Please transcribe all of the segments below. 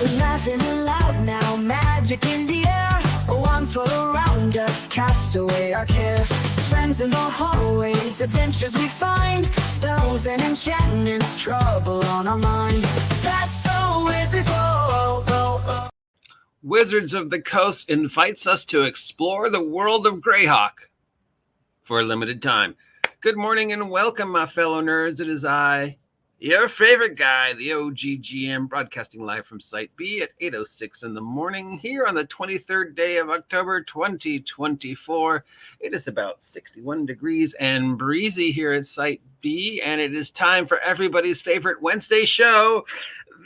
We're laughing aloud now, magic in the air. Wands swirl around us, cast away our care. Friends in the hallways, adventures we find. Spells and enchantments, trouble on our mind. That's so wizards. Wizards of the Coast invites us to explore the world of Greyhawk for a limited time. Good morning and welcome, my fellow nerds. It is I, your favorite guy, the OGGM, broadcasting live from Site B at 8:06 in the morning here on the 23rd day of October 2024. It is about 61 degrees and breezy here at Site B, and it is time for everybody's favorite Wednesday show,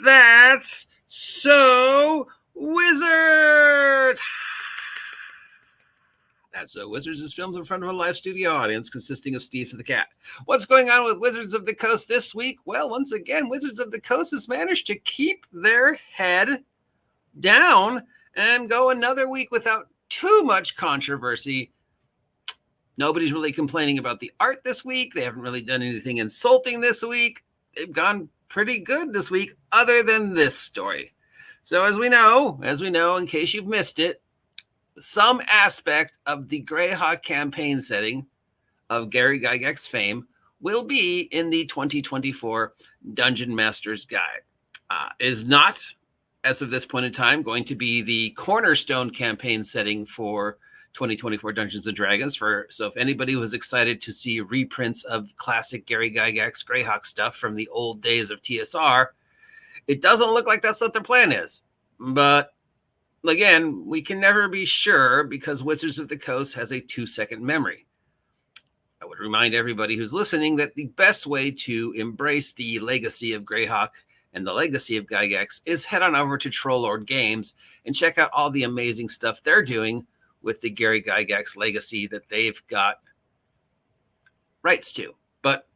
That's So Wizards! That's So Wizards is filmed in front of a live studio audience consisting of Steve the Cat. What's going on with Wizards of the Coast this week? Well, once again, Wizards of the Coast has managed to keep their head down and go another week without too much controversy. Nobody's really complaining about the art this week. They haven't really done anything insulting this week. They've gone pretty good this week, other than this story. So as we know, in case you've missed it, some aspect of the Greyhawk campaign setting of Gary Gygax's fame will be in the 2024 Dungeon Master's Guide. It is not, as of this point in time, going to be the cornerstone campaign setting for 2024 Dungeons & Dragons. So if anybody was excited to see reprints of classic Gary Gygax Greyhawk stuff from the old days of TSR, it doesn't look like that's what their plan is. But again, we can never be sure because Wizards of the Coast has a 2-second memory. I would remind everybody who's listening that the best way to embrace the legacy of Greyhawk and the legacy of Gygax is head on over to Trollord Games and check out all the amazing stuff they're doing with the Gary Gygax legacy that they've got rights to. But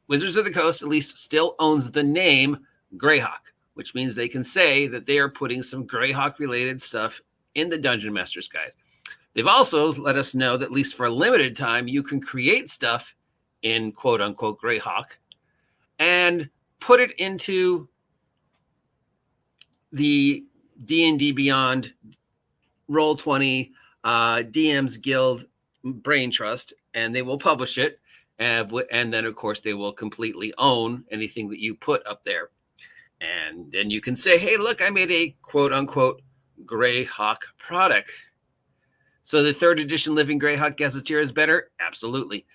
Wizards of the Coast at least still owns the name Greyhawk, which means they can say that they are putting some Greyhawk-related stuff in the Dungeon Master's Guide. They've also let us know that at least for a limited time, you can create stuff in quote-unquote Greyhawk and put it into the D&D Beyond Roll20 DM's Guild Brain Trust, and they will publish it. And then, of course, they will completely own anything that you put up there. And then you can say, hey, look, I made a quote-unquote Greyhawk product. So the 3rd edition Living Greyhawk Gazetteer is better? Absolutely.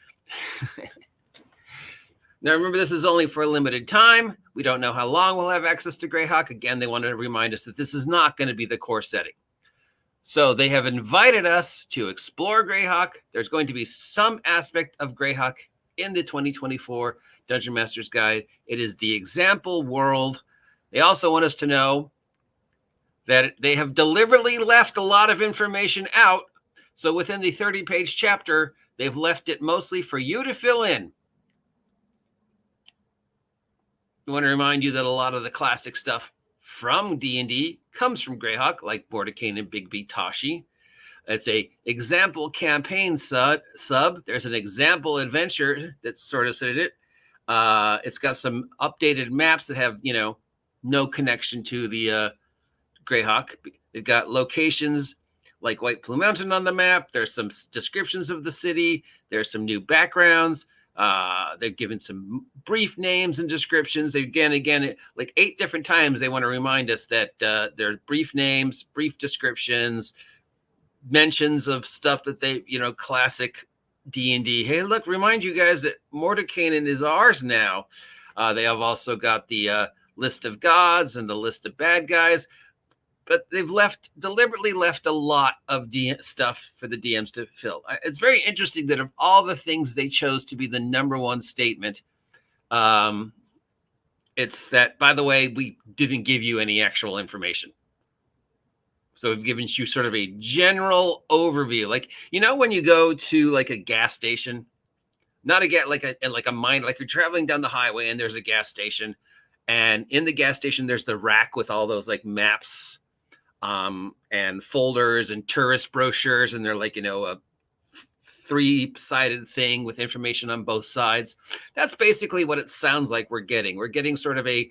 Now, remember, this is only for a limited time. We don't know how long we'll have access to Greyhawk. Again, they wanted to remind us that this is not going to be the core setting. So they have invited us to explore Greyhawk. There's going to be some aspect of Greyhawk in the 2024 Dungeon Master's Guide. It is the example world. They also want us to know that they have deliberately left a lot of information out. So within the 30-page chapter, they've left it mostly for you to fill in. I want to remind you that a lot of the classic stuff from D&D comes from Greyhawk, like Mordecane and Big B Tashi. It's a example campaign sub. There's an example adventure that's sort of said it. It's got some updated maps that have, no connection to the Greyhawk. They've got locations like White Plume Mountain on the map. There's some descriptions of the city. There's some new backgrounds. They've given some brief names and descriptions. They, again, like 8 different times, they want to remind us that there's brief names, brief descriptions, mentions of stuff that they, classic D&D. Hey, look, remind you guys that Mordecane is ours now. They have also got the list of gods and the list of bad guys, but they've deliberately left a lot of stuff for the DMs to fill. It's very interesting that of all the things they chose to be the number one statement, it's that, by the way, we didn't give you any actual information. So we've given you sort of a general overview. Like, when you go to like a gas station, not a gas, like a mine, like you're traveling down the highway and there's a gas station, and in the gas station, there's the rack with all those like maps and folders and tourist brochures. And they're like, a 3-sided thing with information on both sides. That's basically what it sounds like we're getting. We're getting sort of a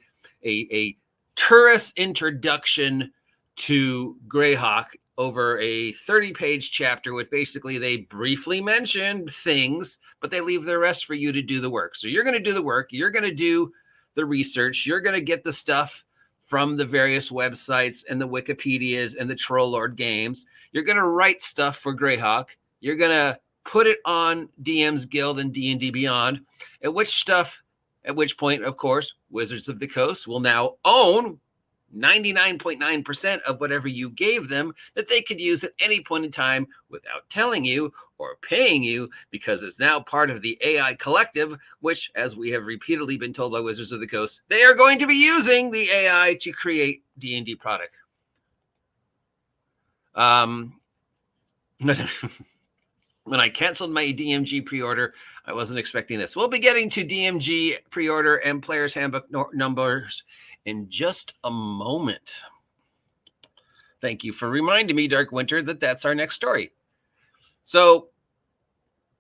tourist introduction to Greyhawk over a 30-page chapter, which basically they briefly mention things, but they leave the rest for you to do the work. So you're going to do the work. You're going to do the research. You're going to get the stuff from the various websites and the Wikipedias and the Trollord games. You're going to write stuff for Greyhawk. You're going to put it on DM's Guild and D&D Beyond, at which point, of course, Wizards of the Coast will now own 99.9% of whatever you gave them that they could use at any point in time without telling you or paying you, because it's now part of the AI collective, which, as we have repeatedly been told by Wizards of the Coast, they are going to be using the AI to create D&D product. When I canceled my DMG pre-order, I wasn't expecting this. We'll be getting to DMG pre-order and Player's Handbook numbers in just a moment. Thank you for reminding me, Dark Winter, that that's our next story. So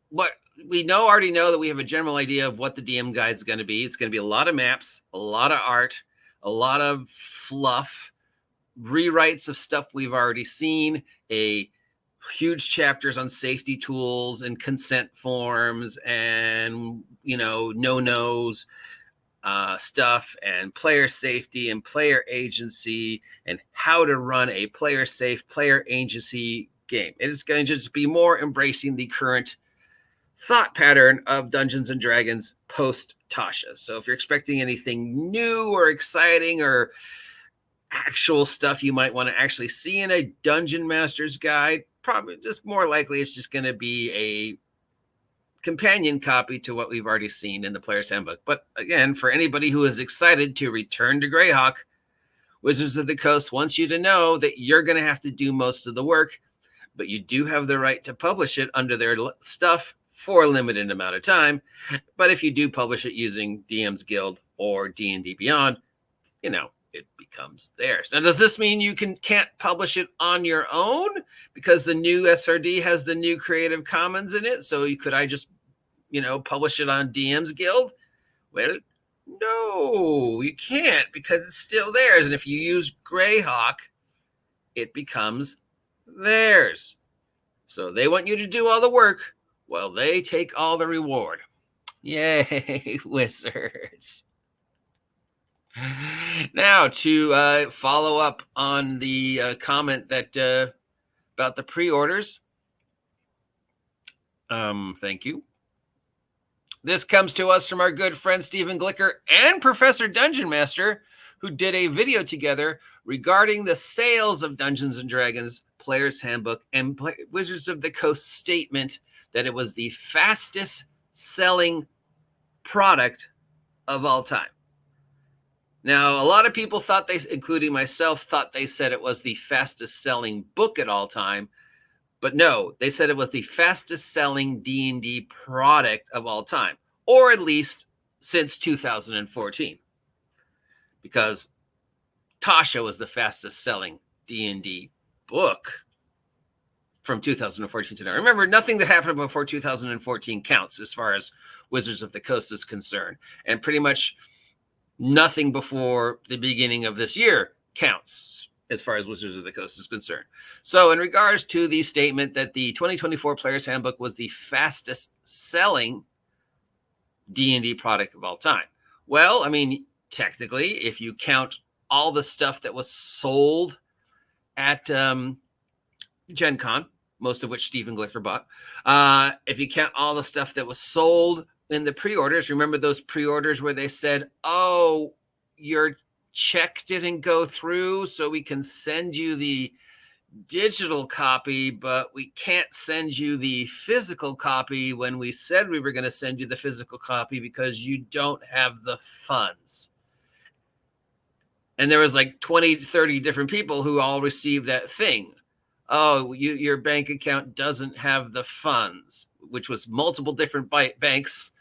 what we already know that we have a general idea of what the DM guide is going to be. It's going to be a lot of maps, a lot of art, a lot of fluff, rewrites of stuff we've already seen, huge chapters on safety tools and consent forms and, no-nos stuff, and player safety and player agency and how to run a player safe, player agency game. It is going to just be more embracing the current thought pattern of Dungeons and Dragons post Tasha. So if you're expecting anything new or exciting or actual stuff you might want to actually see in a Dungeon Master's Guide, probably just more likely it's just going to be a companion copy to what we've already seen in the Player's Handbook. But again, for anybody who is excited to return to Greyhawk, Wizards of the Coast wants you to know that you're going to have to do most of the work, but you do have the right to publish it under their stuff for a limited amount of time. But if you do publish it using DM's Guild or D&D Beyond, it becomes theirs. Now, does this mean you can't publish it on your own because the new SRD has the new Creative Commons in it? So could I just, publish it on DM's Guild? Well, no, you can't, because it's still theirs. And if you use Greyhawk, it becomes theirs. So they want you to do all the work while they take all the reward. Yay, Wizards. Now, to follow up on the comment that about the pre-orders. Thank you. This comes to us from our good friend Stephen Glicker and Professor Dungeon Master, who did a video together regarding the sales of Dungeons and Dragons Player's Handbook and Wizards of the Coast statement that it was the fastest selling product of all time. Now, a lot of people thought including myself, thought they said it was the fastest selling book at all time. But no, they said it was the fastest selling D&D product of all time, or at least since 2014. Because Tasha was the fastest selling D&D book from 2014 to now. Remember, nothing that happened before 2014 counts as far as Wizards of the Coast is concerned. And pretty much nothing before the beginning of this year counts as far as Wizards of the Coast is concerned. So in regards to the statement that the 2024 Player's Handbook was the fastest selling D&D product of all time. Well, I mean, technically, if you count all the stuff that was sold at Gen Con, most of which Stephen Glicker bought, if you count all the stuff that was sold in the pre-orders, remember those pre-orders where they said, oh, your check didn't go through, so we can send you the digital copy, but we can't send you the physical copy when we said we were going to send you the physical copy because you don't have the funds. And there was like 20, 30 different people who all received that thing. Oh, your bank account doesn't have the funds, which was multiple different banks,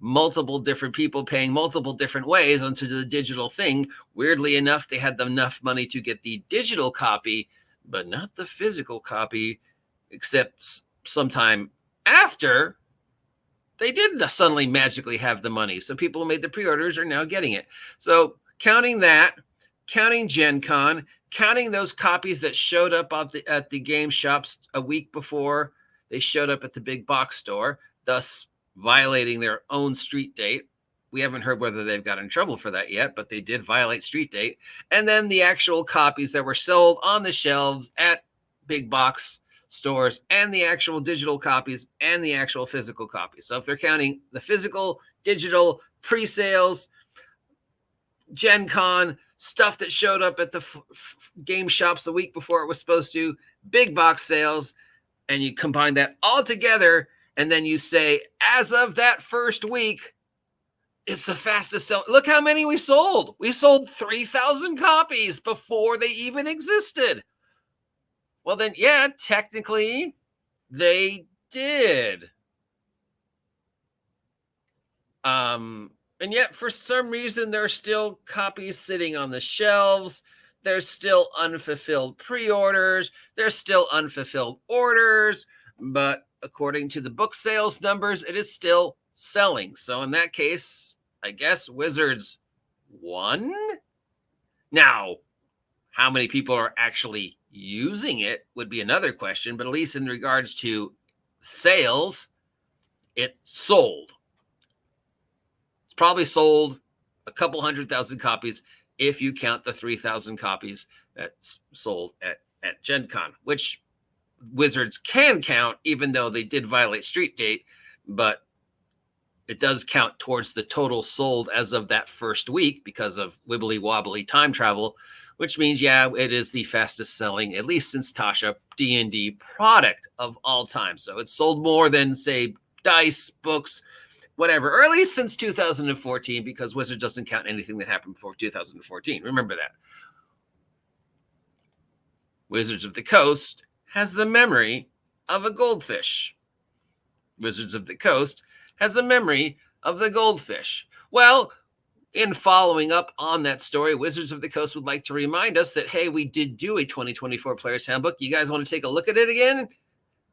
multiple different people paying multiple different ways onto the digital thing. Weirdly enough, they had enough money to get the digital copy, but not the physical copy, except sometime after they did suddenly magically have the money. So people who made the pre-orders are now getting it. So counting that, counting Gen Con, counting those copies that showed up at the game shops a week before they showed up at the big box store, thus violating their own street date. We haven't heard whether they've got in trouble for that yet, but they did violate street date. And then the actual copies that were sold on the shelves at big box stores, and the actual digital copies and the actual physical copies. So if they're counting the physical, digital, pre-sales, Gen Con, stuff that showed up at the game shops the week before it was supposed to, big box sales, and you combine that all together, and then you say, as of that first week, it's the fastest selling. Look how many we sold. We sold 3,000 copies before they even existed. Well, then, yeah, technically, they did. And yet, for some reason, there are still copies sitting on the shelves. There's still unfulfilled pre-orders. There's still unfulfilled orders. But according to the book sales numbers, it is still selling. So in that case, I guess Wizards won. Now, how many people are actually using it would be another question, but at least in regards to sales, it sold. It's probably sold a couple 100,000 copies if you count the 3,000 copies that's sold at Gen Con, which Wizards can count, even though they did violate street date, but it does count towards the total sold as of that first week because of wibbly wobbly time travel, which means, yeah, it is the fastest selling, at least since Tasha, D&D product of all time. So it's sold more than, say, dice, books, whatever, or at least since 2014, because Wizards doesn't count anything that happened before 2014. Remember that. Wizards of the Coast has the memory of a goldfish. Wizards of the Coast has a memory of the goldfish. Well, in following up on that story, Wizards of the Coast would like to remind us that, hey, we did do a 2024 Player's Handbook. You guys want to take a look at it again?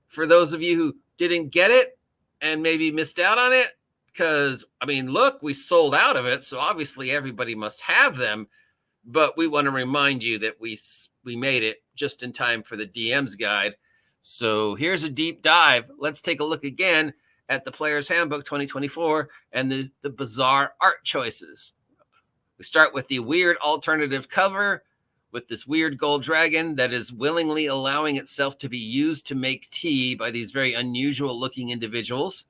For those of you who didn't get it and maybe missed out on it, because, I mean, look, we sold out of it, so obviously everybody must have them. But we want to remind you that we made it just in time for the DM's guide. So here's a deep dive. Let's take a look again at the Player's Handbook 2024 and the bizarre art choices. We start with the weird alternative cover with this weird gold dragon that is willingly allowing itself to be used to make tea by these very unusual looking individuals.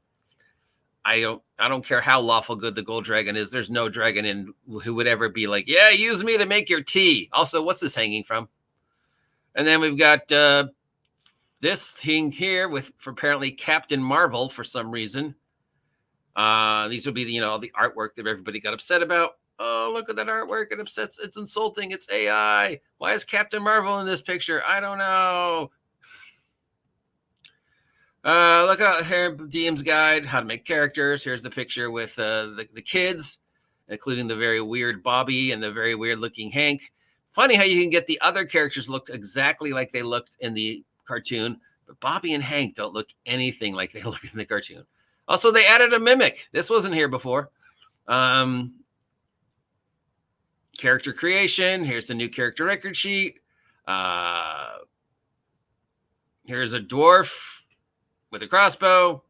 I don't care how lawful good the gold dragon is. There's no dragon in who would ever be like, yeah, use me to make your tea. Also, what's this hanging from? And then we've got this thing here for apparently Captain Marvel for some reason. These would be the artwork that everybody got upset about. Oh, look at that artwork. It upsets. It's insulting. It's AI. Why is Captain Marvel in this picture? I don't know. Look out here, DM's guide, how to make characters. Here's the picture with the kids, including the very weird Bobby and the very weird looking Hank. Funny how you can get the other characters look exactly like they looked in the cartoon, but Bobby and Hank don't look anything like they look in the cartoon. Also, they added a mimic. This wasn't here before. Character creation. Here's the new character record sheet. Here's a dwarf with a crossbow.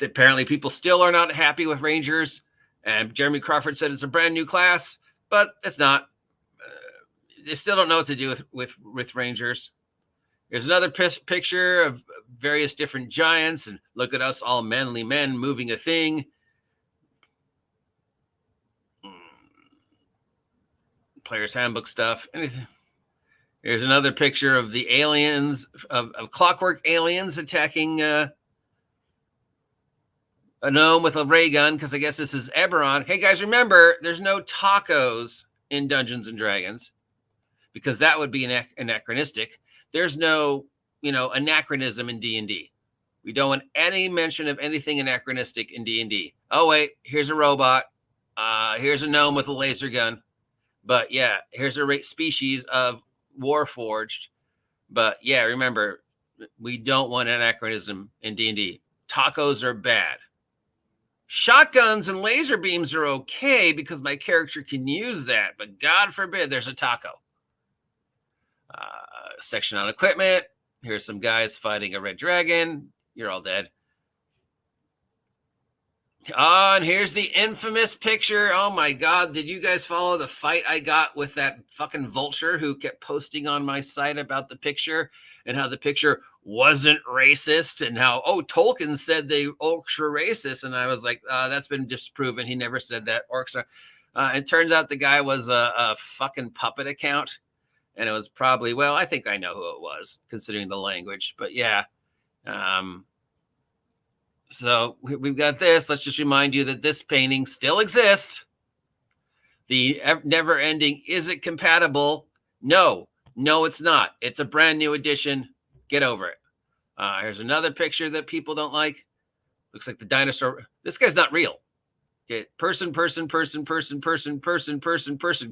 Apparently, people still are not happy with Rangers. And Jeremy Crawford said it's a brand new class, but it's not. They still don't know what to do with Rangers. Here's another picture of various different giants, and look at us, all manly men moving a thing. Player's Handbook stuff. Anything. Here's another picture of the aliens, of clockwork aliens attacking a gnome with a ray gun, because I guess this is Eberron. Hey, guys, remember, there's no tacos in Dungeons & Dragons, because that would be anachronistic. There's no, anachronism in D&D. We don't want any mention of anything anachronistic in D&D. Oh, wait, here's a robot. Here's a gnome with a laser gun. But, yeah, here's a species of Warforged. But, yeah, remember, we don't want anachronism in D&D. Tacos are bad. Shotguns and laser beams are okay because my character can use that, but God forbid there's a taco. Section on equipment. Here's some guys fighting a red dragon. You're all dead. Oh, and here's the infamous picture. Oh my God. Did you guys follow the fight I got with that fucking vulture who kept posting on my site about the picture and how the picture wasn't racist and how, Tolkien said the orcs were racist. And I was like, that's been disproven. He never said that. Orcs are. It turns out the guy was a fucking puppet account. And it was probably, well, I think I know who it was considering the language. But yeah. So we've got this. Let's just remind you that this painting still exists. The never ending, is it compatible? No, it's not. It's a brand new edition. Get over it. Here's another picture that people don't like. Looks like the dinosaur. This guy's not real. Okay, person,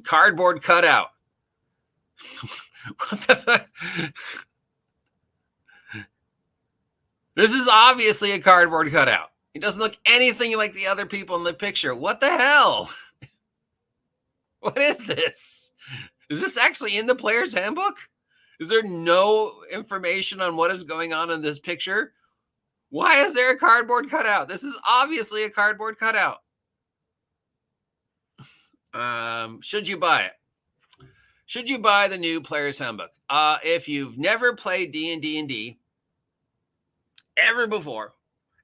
cardboard cutout. What the fuck? This is obviously a cardboard cutout. He doesn't look anything like the other people in the picture. What the hell? What is this? Is this actually in the player's handbook? Is there no information on what is going on in this picture? Why is there a cardboard cutout? This is obviously a cardboard cutout. Should you buy it? Should you buy the new player's handbook? If you've never played D&D ever before,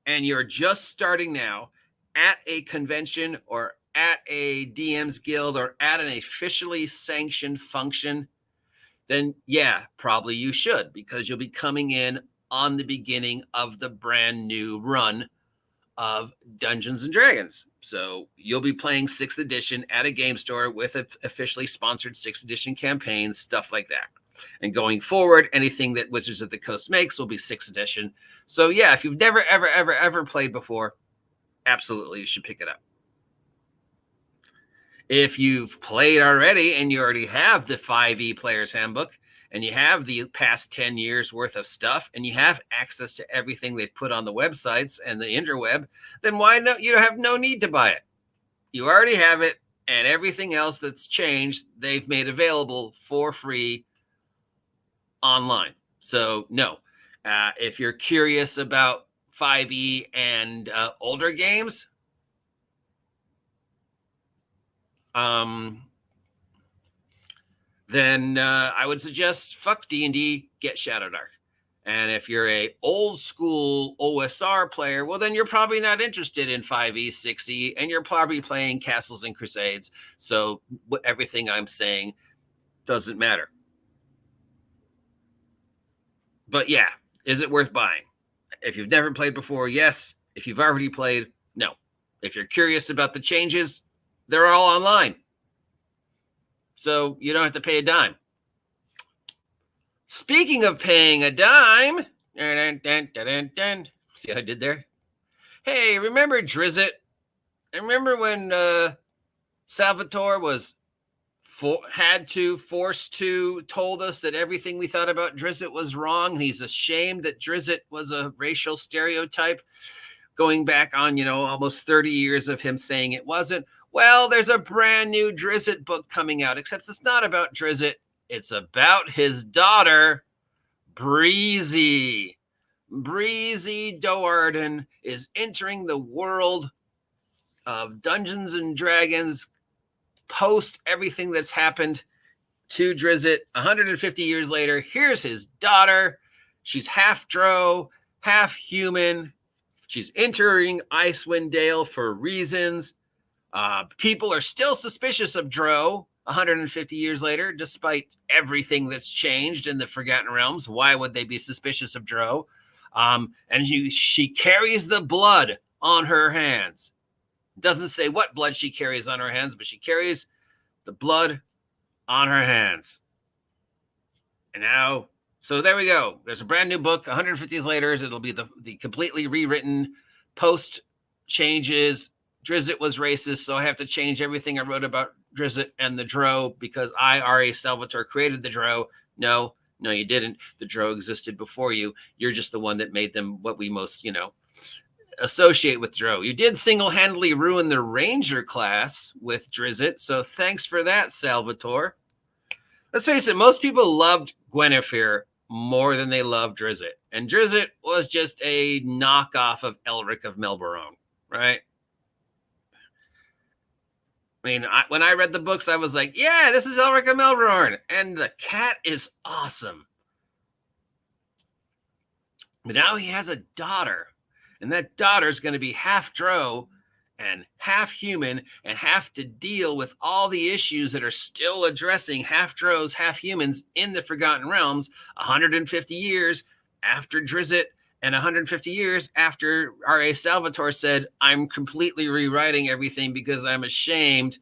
and you're just starting now at a convention or at a DM's guild or at an officially sanctioned function, then yeah, probably you should, because you'll be coming in on the beginning of the brand new run of Dungeons and Dragons. So you'll be playing 6th edition at a game store with officially sponsored 6th edition campaigns, stuff like that. And going forward, anything that Wizards of the Coast makes will be 6th edition. So yeah, if you've never, ever played before, absolutely you should pick it up. If you've played already and you already have the 5e Player's Handbook and you have the past 10 years worth of stuff and you have access to everything they've put on the websites and the interweb, then why not? You have no need to buy it. You already have it, and everything else that's changed, they've made available for free online. So no, if you're curious about 5e and older games, then I would suggest fuck D&D, get Shadowdark. And if you're a old school OSR player, well, then you're probably not interested in 5e, 6e, and you're probably playing Castles and Crusades. So everything I'm saying doesn't matter. But yeah, is it worth buying? If you've never played before, yes. If you've already played, no. If you're curious about the changes, they're all online. So you don't have to pay a dime. Speaking of paying a dime, see how I did there? Hey, remember Drizzt? I remember when Salvatore was forced to, told us that everything we thought about Drizzt was wrong. And he's ashamed that Drizzt was a racial stereotype, going back on, almost 30 years of him saying it wasn't. Well, there's a brand new Drizzt book coming out, except it's not about Drizzt. It's about his daughter, Breezy. Breezy Do'Arden is entering the world of Dungeons and Dragons post everything that's happened to Drizzt. 150 years later, here's his daughter. She's half drow, half human. She's entering Icewind Dale for reasons. People are still suspicious of drow 150 years later, despite everything that's changed in the Forgotten Realms. Why would they be suspicious of drow? And she carries the blood on her hands. Doesn't say what blood she carries on her hands, but she carries the blood on her hands. And now, so there we go. There's a brand new book. 150 years later, it'll be the completely rewritten post changes. Drizzt was racist, so I have to change everything I wrote about Drizzt and the Drow because I, R.A. Salvatore, created the Drow. No, you didn't. The Drow existed before you. You're just the one that made them what we most, associate with Dro. You did single-handedly ruin the Ranger class with Drizzt, so thanks for that, Salvatore. Let's face it, most people loved Guinevere more than they loved Drizzt. And Drizzt was just a knockoff of Elric of Melbourne, right? I mean, when I read the books, I was like, yeah, this is Elric of Melbourne. And the cat is awesome. But now he has a daughter. And that daughter's going to be half Dro and half human and have to deal with all the issues that are still addressing half Drows, half humans in the Forgotten Realms 150 years after Drizzt and 150 years after R.A. Salvatore said, I'm completely rewriting everything because I'm ashamed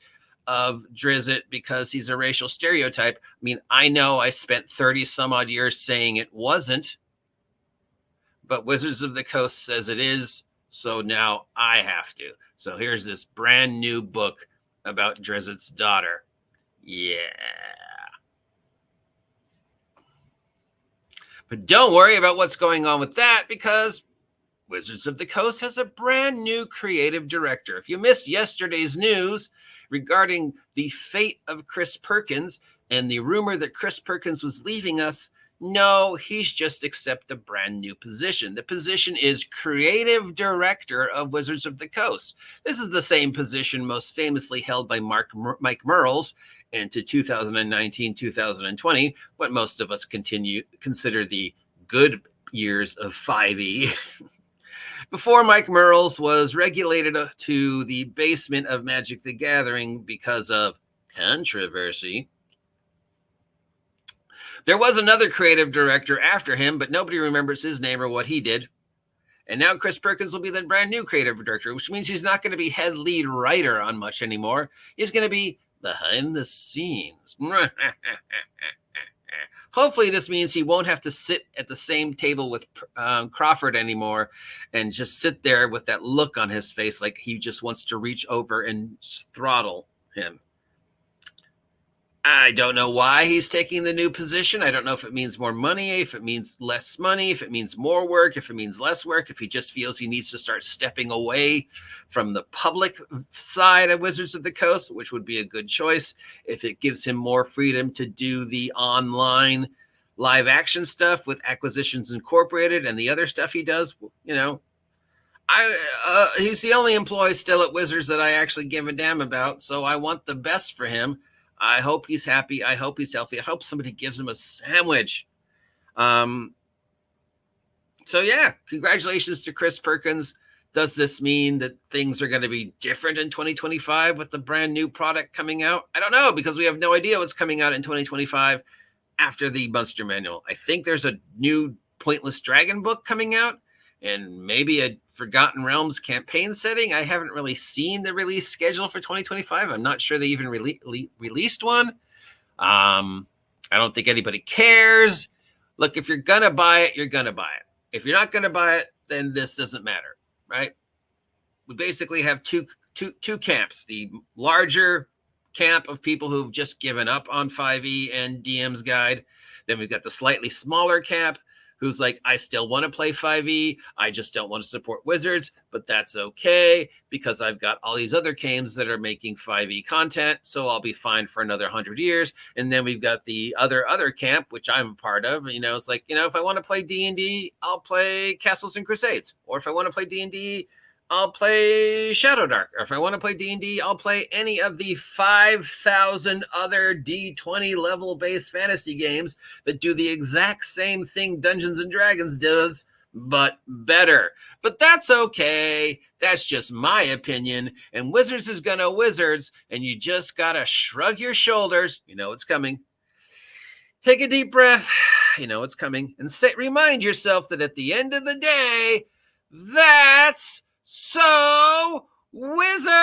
of Drizzt because he's a racial stereotype. I mean, I know I spent 30 some odd years saying it wasn't, but Wizards of the Coast says it is, so now I have to. So here's this brand new book about Drizzt's daughter. Yeah. But don't worry about what's going on with that because Wizards of the Coast has a brand new creative director. If you missed yesterday's news regarding the fate of Chris Perkins and the rumor that Chris Perkins was leaving us, no, he's just accepted a brand new position. The position is creative director of Wizards of the Coast. This is the same position most famously held by Mike Mearls into 2019-2020, what most of us consider the good years of 5e. Before Mike Mearls was relegated to the basement of Magic the Gathering because of controversy. There was another creative director after him, but nobody remembers his name or what he did. And now Chris Perkins will be the brand new creative director, which means he's not going to be head lead writer on much anymore. He's going to be behind the scenes. Hopefully this means he won't have to sit at the same table with Crawford anymore and just sit there with that look on his face like he just wants to reach over and throttle him. I don't know why he's taking the new position. I don't know if it means more money, if it means less money, if it means more work, if it means less work, if he just feels he needs to start stepping away from the public side of Wizards of the Coast, which would be a good choice. If it gives him more freedom to do the online live action stuff with Acquisitions Incorporated and the other stuff he does, you know. He's the only employee still at Wizards that I actually give a damn about, so I want the best for him. I hope he's happy. I hope he's healthy. I hope somebody gives him a sandwich. So yeah, congratulations to Chris Perkins. Does this mean that things are going to be different in 2025 with the brand new product coming out? I don't know, because we have no idea what's coming out in 2025 after the Monster Manual. I think there's a new Pointless Dragon book coming out and maybe a Forgotten Realms campaign setting. I haven't really seen the release schedule for 2025. I'm not sure they even released one. I don't think anybody cares. Look, if you're going to buy it, you're going to buy it. If you're not going to buy it, then this doesn't matter, right? We basically have two camps. The larger camp of people who've just given up on 5e and DM's Guide. Then we've got the slightly smaller camp who's like, I still want to play 5e. I just don't want to support Wizards, but that's okay because I've got all these other games that are making 5e content, so I'll be fine for another 100 years. And then we've got the other camp, which I'm a part of. You know, it's like, you know, if I want to play D&D, I'll play Castles and Crusades. Or if I want to play D&D, I'll play Shadowdark. Or if I want to play D&D, I'll play any of the 5,000 other D20 level-based fantasy games that do the exact same thing Dungeons & Dragons does, but better. But that's okay. That's just my opinion. And Wizards is gonna Wizards, and you just gotta shrug your shoulders. You know it's coming. Take a deep breath. You know it's coming. And remind yourself that at the end of the day, that's so Wizards!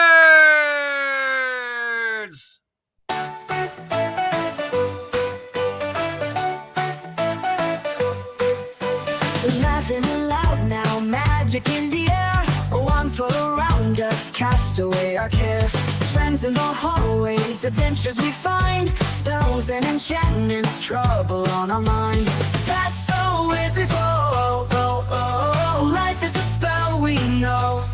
Laughing aloud now, magic in the air. Wands roll around us, cast away our care. Friends in the hallways, adventures we find. Spells and enchantments, trouble on our mind. That's so wizard. Oh, oh, oh, oh. Life is a spell we know.